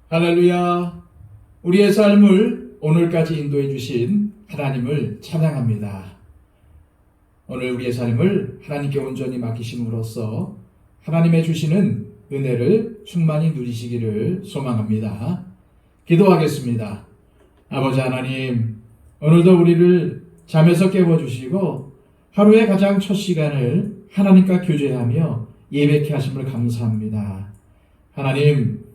할렐루야. 우리의 삶을 오늘까지 인도해 주신 하나님을 찬양합니다. 오늘 우리의 삶을 하나님께 온전히 맡기심으로써 하나님의 주시는 은혜를 충만히 누리시기를 소망합니다. 기도하겠습니다. 아버지 하나님, 오늘도 우리를 잠에서 깨워주시고 하루의 가장 첫 시간을 하나님과 교제하며 예배케 하심을 감사합니다. 하나님,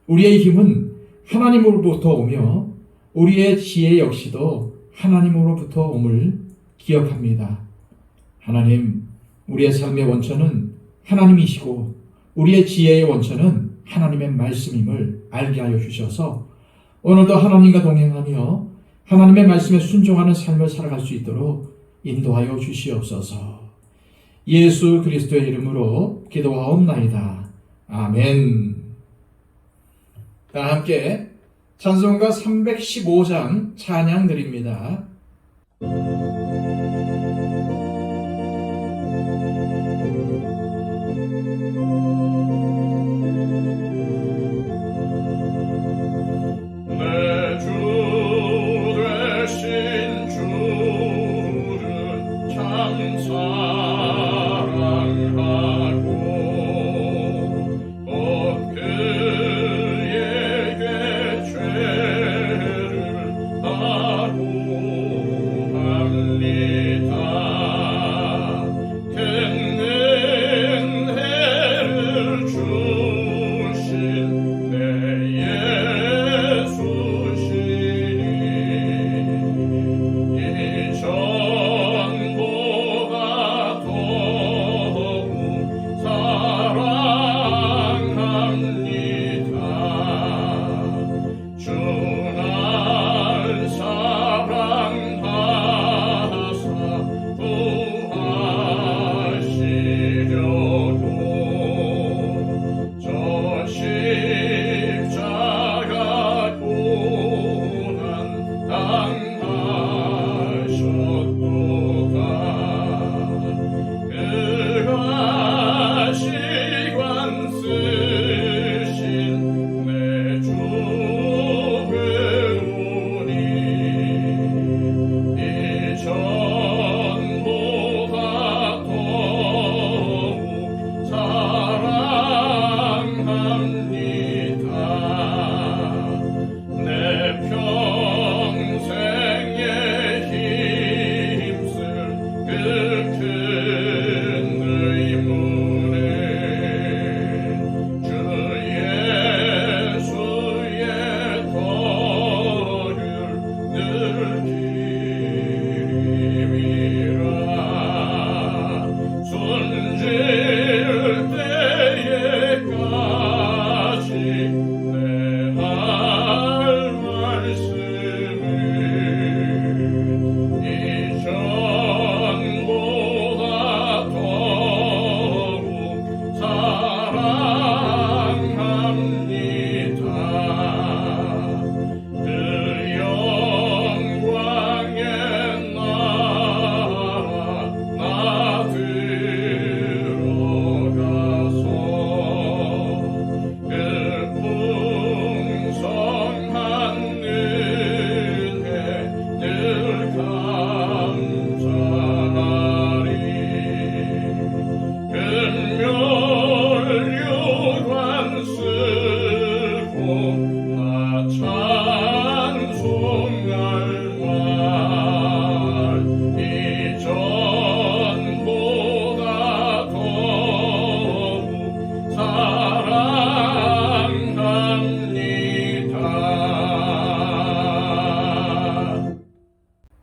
우리의 힘은 하나님으로부터 오며 우리의 지혜 역시도 하나님으로부터 옴을 기억합니다. 하나님, 우리의 삶의 원천은 하나님이시고 우리의 지혜의 원천은 하나님의 말씀임을 알게 하여 주셔서 오늘도 하나님과 동행하며 하나님의 말씀에 순종하는 삶을 살아갈 수 있도록 인도하여 주시옵소서. 예수 그리스도의 이름으로 기도하옵나이다. 아멘. 다 함께 찬송가 315장 찬양 드립니다.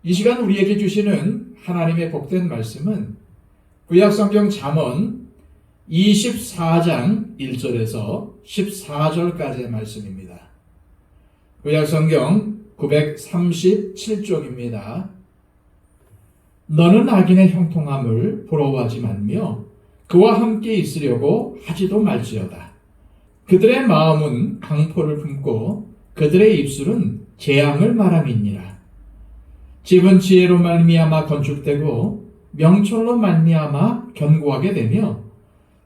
이 시간 우리에게 주시는 하나님의 복된 말씀은 구약성경 잠언 24장 1절에서 14절까지의 말씀입니다. 구약성경 937쪽입니다. 너는 악인의 형통함을 부러워하지 말며 그와 함께 있으려고 하지도 말지어다. 그들의 마음은 강포를 품고 그들의 입술은 재앙을 말함이니라. 집은 지혜로 말미암아 건축되고 명철로 말미암아 견고하게 되며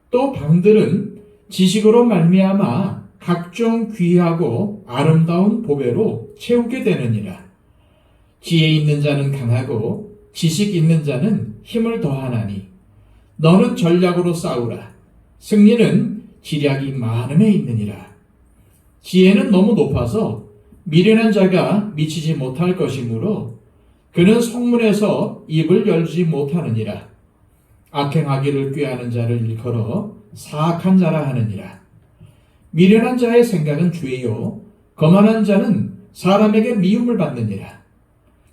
또 방들은 지식으로 말미암아 각종 귀하고 아름다운 보배로 채우게 되느니라. 지혜 있는 자는 강하고 지식 있는 자는 힘을 더하나니 너는 전략으로 싸우라. 승리는 지략이 많음에 있느니라. 지혜는 너무 높아서 미련한 자가 미치지 못할 것이므로 그는 성문에서 입을 열지 못하느니라. 악행하기를 꾀하는 자를 일컬어 사악한 자라 하느니라. 미련한 자의 생각은 죄요 거만한 자는 사람에게 미움을 받느니라.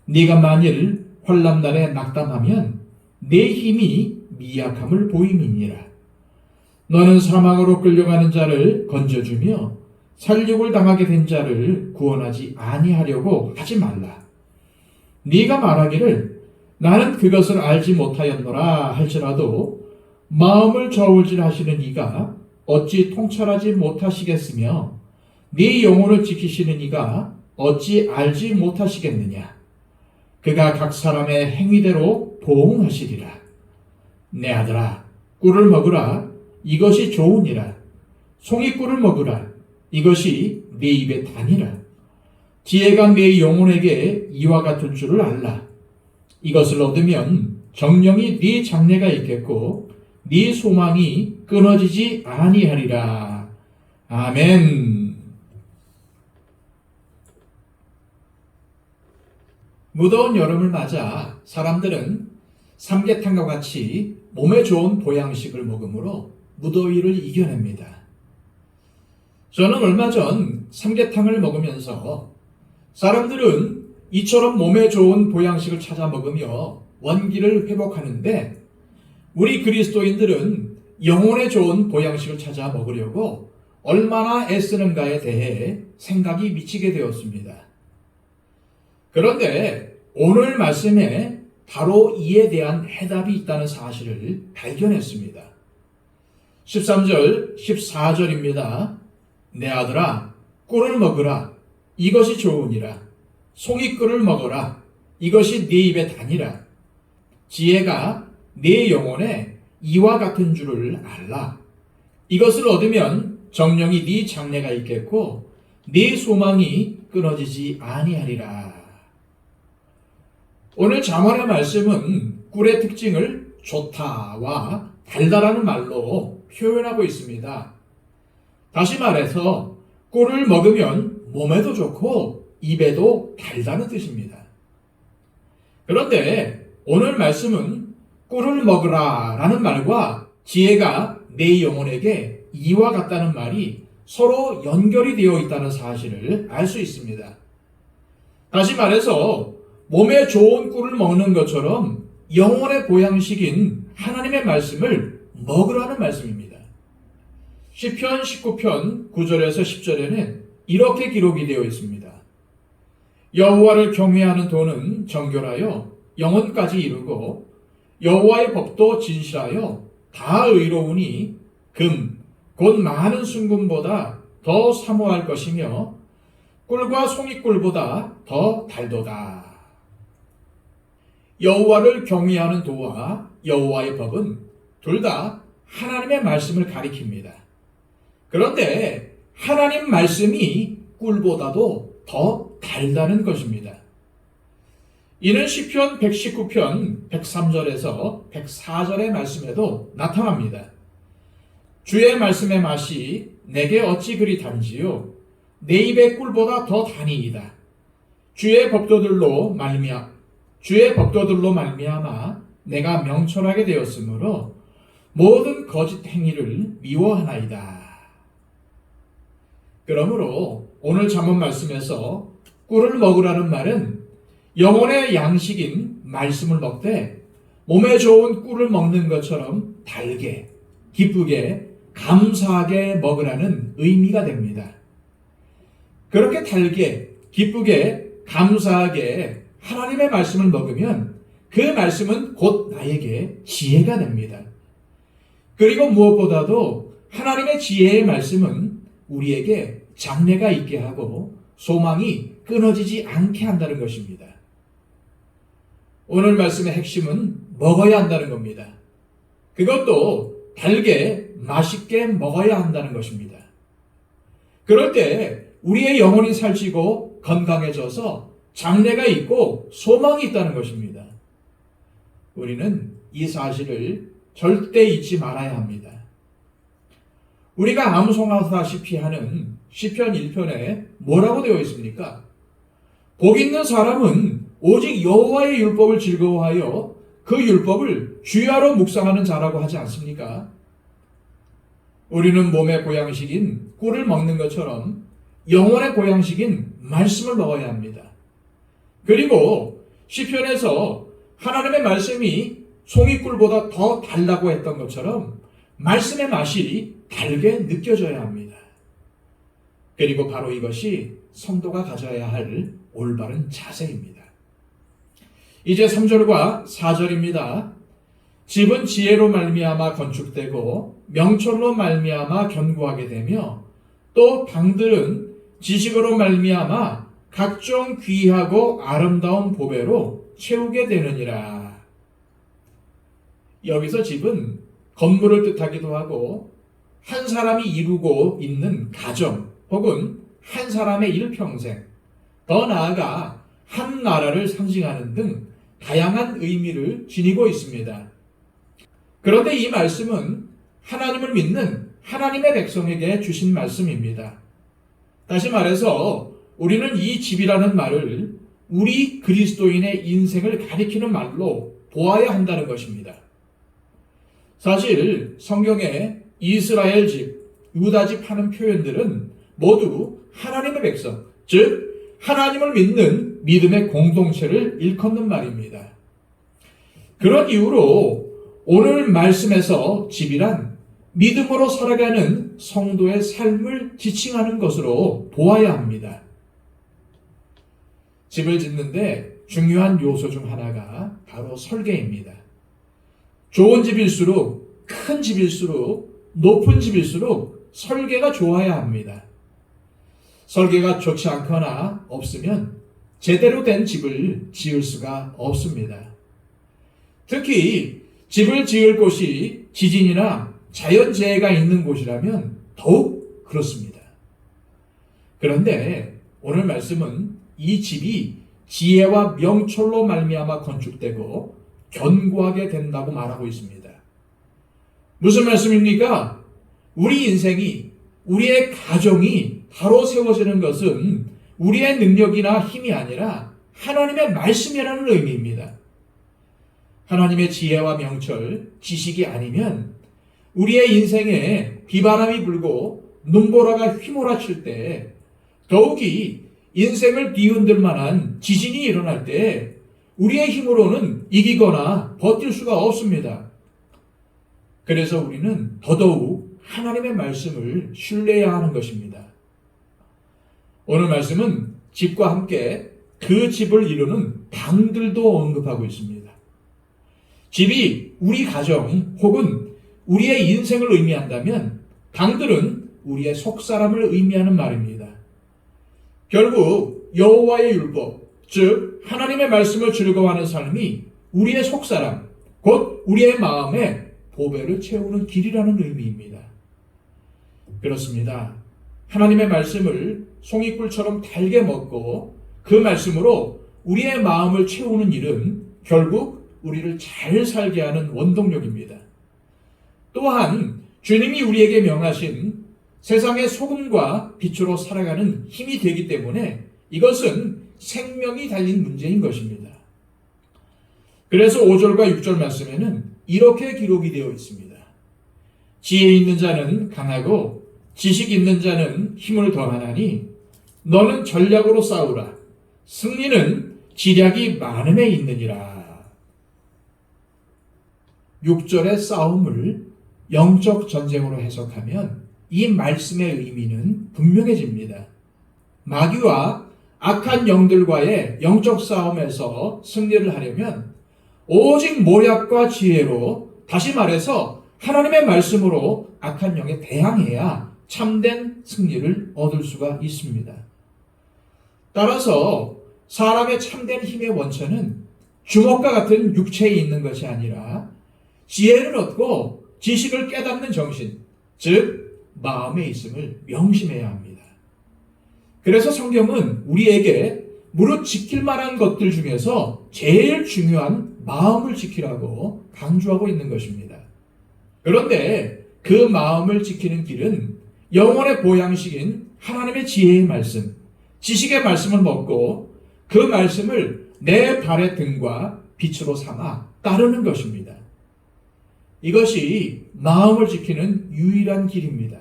네가 만일 환난날에 낙담하면 내 힘이 미약함을 보임이니라. 너는 사망으로 끌려가는 자를 건져주며 살육을 당하게 된 자를 구원하지 아니하려고 하지 말라. 네가 말하기를 나는 그것을 알지 못하였노라 할지라도 마음을 저울질하시는 이가 어찌 통찰하지 못하시겠으며 네 영혼을 지키시는 이가 어찌 알지 못하시겠느냐. 그가 각 사람의 행위대로 보응하시리라. 내 아들아, 꿀을 먹으라. 이것이 좋으니라. 송이꿀을 먹으라. 이것이 네 입에 다니라. 지혜가 네 영혼에게 이와 같을 줄을 알라. 이것을 얻으면 정령이 네 장래가 있겠고 네 소망이 끊어지지 아니하리라. 아멘. 무더운 여름을 맞아 사람들은 삼계탕과 같이 몸에 좋은 보양식을 먹으므로 무더위를 이겨냅니다. 저는 얼마 전 삼계탕을 먹으면서 사람들은 이처럼 몸에 좋은 보양식을 찾아 먹으며 원기를 회복하는데 우리 그리스도인들은 영혼에 좋은 보양식을 찾아 먹으려고 얼마나 애쓰는가에 대해 생각이 미치게 되었습니다. 그런데 오늘 말씀에 바로 이에 대한 해답이 있다는 사실을 발견했습니다. 13절, 14절입니다. 내 아들아, 꿀을 먹으라. 이것이 좋으니라. 송이꿀을 먹어라. 이것이 네 입에 다니라. 지혜가 네 영혼에 이와 같은 줄을 알라. 이것을 얻으면 정령이 네 장래가 있겠고 네 소망이 끊어지지 아니하리라. 오늘 잠언의 말씀은 꿀의 특징을 좋다와 달다라는 말로 표현하고 있습니다. 다시 말해서 꿀을 먹으면 몸에도 좋고 입에도 달다는 뜻입니다. 그런데 오늘 말씀은 꿀을 먹으라 라는 말과 지혜가 내 영혼에게 이와 같다는 말이 서로 연결이 되어 있다는 사실을 알 수 있습니다. 다시 말해서 몸에 좋은 꿀을 먹는 것처럼 영혼의 보양식인 하나님의 말씀을 먹으라는 말씀입니다. 시편 19편 9절에서 10절에는 이렇게 기록이 되어 있습니다. 여호와를 경외하는 도는 정결하여 영혼까지 이루고 여호와의 법도 진실하여 다 의로우니 금, 곧 많은 순금보다 더 사모할 것이며 꿀과 송이꿀보다 더 달도다. 여호와를 경외하는 도와 여호와의 법은 둘 다 하나님의 말씀을 가리킵니다. 그런데 하나님 말씀이 꿀보다도 더 달다는 것입니다. 이는 시편 119편 103절에서 104절의 말씀에도 나타납니다. 주의 말씀의 맛이 내게 어찌 그리 단지요 내 입의 꿀보다 더 다니이다. 주의 법도들로 말미암아 내가 명철하게 되었으므로 모든 거짓 행위를 미워하나이다. 그러므로 오늘 잠언 말씀에서 꿀을 먹으라는 말은 영혼의 양식인 말씀을 먹되 몸에 좋은 꿀을 먹는 것처럼 달게, 기쁘게, 감사하게 먹으라는 의미가 됩니다. 그렇게 달게, 기쁘게, 감사하게 하나님의 말씀을 먹으면 그 말씀은 곧 나에게 지혜가 됩니다. 그리고 무엇보다도 하나님의 지혜의 말씀은 우리에게 장래가 있게 하고 소망이 끊어지지 않게 한다는 것입니다. 오늘 말씀의 핵심은 먹어야 한다는 겁니다. 그것도 달게 맛있게 먹어야 한다는 것입니다. 그럴 때 우리의 영혼이 살찌고 건강해져서 장래가 있고 소망이 있다는 것입니다. 우리는 이 사실을 절대 잊지 말아야 합니다. 우리가 암송하다시피 하는 시편 1편에 뭐라고 되어 있습니까? 복 있는 사람은 오직 여호와의 율법을 즐거워하여 그 율법을 주야로 묵상하는 자라고 하지 않습니까? 우리는 몸의 보양식인 꿀을 먹는 것처럼 영혼의 보양식인 말씀을 먹어야 합니다. 그리고 시편에서 하나님의 말씀이 송이꿀보다 더 달다고 했던 것처럼 말씀의 맛이 달게 느껴져야 합니다. 그리고 바로 이것이 성도가 가져야 할 올바른 자세입니다. 이제 3절과 4절입니다. 집은 지혜로 말미암아 건축되고 명철로 말미암아 견고하게 되며 또 방들은 지식으로 말미암아 각종 귀하고 아름다운 보배로 채우게 되느니라. 여기서 집은 건물을 뜻하기도 하고 한 사람이 이루고 있는 가정 혹은 한 사람의 일평생, 더 나아가 한 나라를 상징하는 등 다양한 의미를 지니고 있습니다. 그런데 이 말씀은 하나님을 믿는 하나님의 백성에게 주신 말씀입니다. 다시 말해서 우리는 이 집이라는 말을 우리 그리스도인의 인생을 가리키는 말로 보아야 한다는 것입니다. 사실 성경에 이스라엘 집, 유다 집 하는 표현들은 모두 하나님의 백성, 즉 하나님을 믿는 믿음의 공동체를 일컫는 말입니다. 그런 이유로 오늘 말씀에서 집이란 믿음으로 살아가는 성도의 삶을 지칭하는 것으로 보아야 합니다. 집을 짓는데 중요한 요소 중 하나가 바로 설계입니다. 좋은 집일수록, 큰 집일수록, 높은 집일수록 설계가 좋아야 합니다. 설계가 좋지 않거나 없으면 제대로 된 집을 지을 수가 없습니다. 특히 집을 지을 곳이 지진이나 자연재해가 있는 곳이라면 더욱 그렇습니다. 그런데 오늘 말씀은 이 집이 지혜와 명철로 말미암아 건축되고 견고하게 된다고 말하고 있습니다. 무슨 말씀입니까? 우리 인생이, 우리의 가정이 바로 세워지는 것은 우리의 능력이나 힘이 아니라 하나님의 말씀이라는 의미입니다. 하나님의 지혜와 명철, 지식이 아니면 우리의 인생에 비바람이 불고 눈보라가 휘몰아칠 때, 더욱이 인생을 뒤흔들 만한 지진이 일어날 때 우리의 힘으로는 이기거나 버틸 수가 없습니다. 그래서 우리는 더더욱 하나님의 말씀을 신뢰해야 하는 것입니다. 오늘 말씀은 집과 함께 그 집을 이루는 방들도 언급하고 있습니다. 집이 우리 가정 혹은 우리의 인생을 의미한다면 방들은 우리의 속사람을 의미하는 말입니다. 결국 여호와의 율법, 즉 하나님의 말씀을 즐거워하는 삶이 우리의 속사람, 곧 우리의 마음에 보배를 채우는 길이라는 의미입니다. 그렇습니다. 하나님의 말씀을 송이꿀처럼 달게 먹고 그 말씀으로 우리의 마음을 채우는 일은 결국 우리를 잘 살게 하는 원동력입니다. 또한 주님이 우리에게 명하신 세상의 소금과 빛으로 살아가는 힘이 되기 때문에 이것은 생명이 달린 문제인 것입니다. 그래서 5절과 6절 말씀에는 이렇게 기록이 되어 있습니다. 지혜 있는 자는 강하고 지식 있는 자는 힘을 더하나니 너는 전략으로 싸우라. 승리는 지략이 많음에 있느니라. 6절의 싸움을 영적 전쟁으로 해석하면 이 말씀의 의미는 분명해집니다. 마귀와 악한 영들과의 영적 싸움에서 승리를 하려면 오직 모략과 지혜로, 다시 말해서 하나님의 말씀으로 악한 영에 대항해야 참된 승리를 얻을 수가 있습니다. 따라서 사람의 참된 힘의 원천은 주먹과 같은 육체에 있는 것이 아니라 지혜를 얻고 지식을 깨닫는 정신, 즉 마음에 있음을 명심해야 합니다. 그래서 성경은 우리에게 무릇 지킬 만한 것들 중에서 제일 중요한 마음을 지키라고 강조하고 있는 것입니다. 그런데 그 마음을 지키는 길은 영혼의 보양식인 하나님의 지혜의 말씀, 지식의 말씀을 먹고 그 말씀을 내 발의 등과 빛으로 삼아 따르는 것입니다. 이것이 마음을 지키는 유일한 길입니다.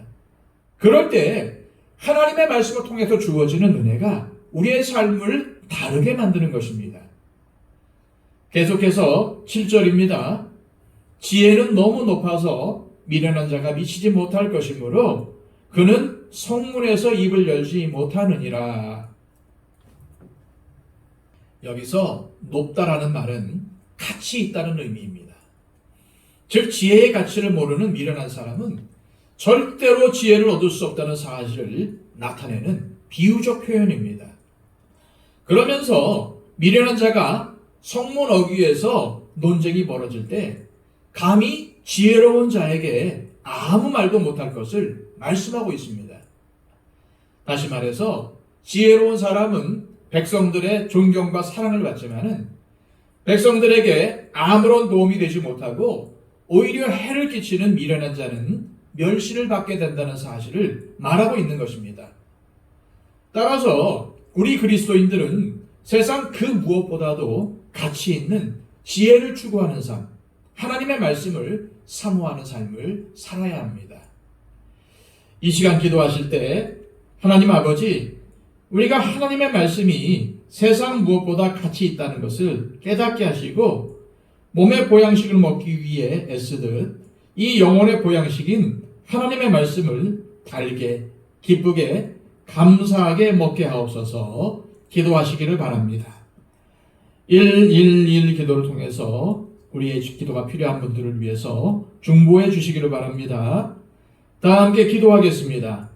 그럴 때 하나님의 말씀을 통해서 주어지는 은혜가 우리의 삶을 다르게 만드는 것입니다. 계속해서 7절입니다. 지혜는 너무 높아서 미련한 자가 미치지 못할 것이므로 그는 성문에서 입을 열지 못하느니라. 여기서 높다라는 말은 가치 있다는 의미입니다. 즉 지혜의 가치를 모르는 미련한 사람은 절대로 지혜를 얻을 수 없다는 사실을 나타내는 비유적 표현입니다. 그러면서 미련한 자가 성문 어귀에서 논쟁이 벌어질 때 감히 지혜로운 자에게 아무 말도 못할 것을 말씀하고 있습니다. 다시 말해서 지혜로운 사람은 백성들의 존경과 사랑을 받지만은 백성들에게 아무런 도움이 되지 못하고 오히려 해를 끼치는 미련한 자는 멸시를 받게 된다는 사실을 말하고 있는 것입니다. 따라서 우리 그리스도인들은 세상 그 무엇보다도 가치 있는 지혜를 추구하는 삶, 하나님의 말씀을 사모하는 삶을 살아야 합니다. 이 시간 기도하실 때 하나님 아버지, 우리가 하나님의 말씀이 세상 무엇보다 가치 있다는 것을 깨닫게 하시고 몸의 보양식을 먹기 위해 애쓰듯 이 영혼의 보양식인 하나님의 말씀을 달게, 기쁘게, 감사하게 먹게 하옵소서. 기도하시기를 바랍니다. 111 기도를 통해서 우리의 기도가 필요한 분들을 위해서 중보해 주시기를 바랍니다. 다 함께 기도하겠습니다.